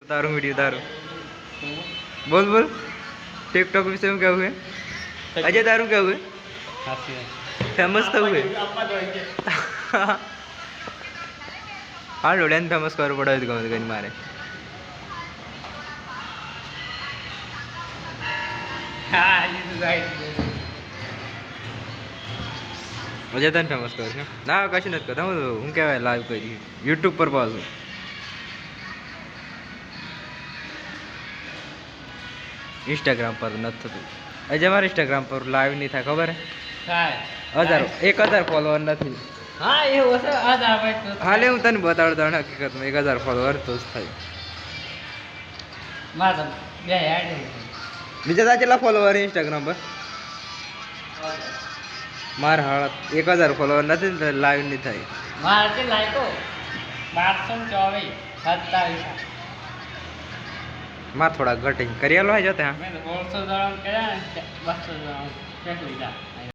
તારું વિડીયો તારું બોલ બોલ ટિકટોક વિશે શું કહેવું है अजय તારું કેવું है फेमस થવું है હા લોડિયાને ફેમસ કરવું પડે ગમે તે કરીને મારે અજય તને ફેમસ કરું છું ના કશું નથી કરતા હું કહેવાય લાઈવ કરી યુટ્યુબ પર પાછું इंस्टाग्राम पर નથી થતું અજય મારે इंस्टाग्राम पर લાઈવ નહીં થાય ખબર હે 1000 ફોલોવર નથી હા એવું હશે 1000 હાલે હું તને બતાડતો હકીકતમાં 1000 ફોલોવર તો જ થાય મારા બે એડ બીજા તા કેટલા ફોલોવર इंस्टाग्राम પર માર હાલત 1000 ફોલોવર નથી ને લાઈવ નહીં થાય મારે તે લાઈકો 1224 27 માં થોડા ઘટે કરી આલો હે જતે હા મેં 150 કર્યા 200 કેટલી જા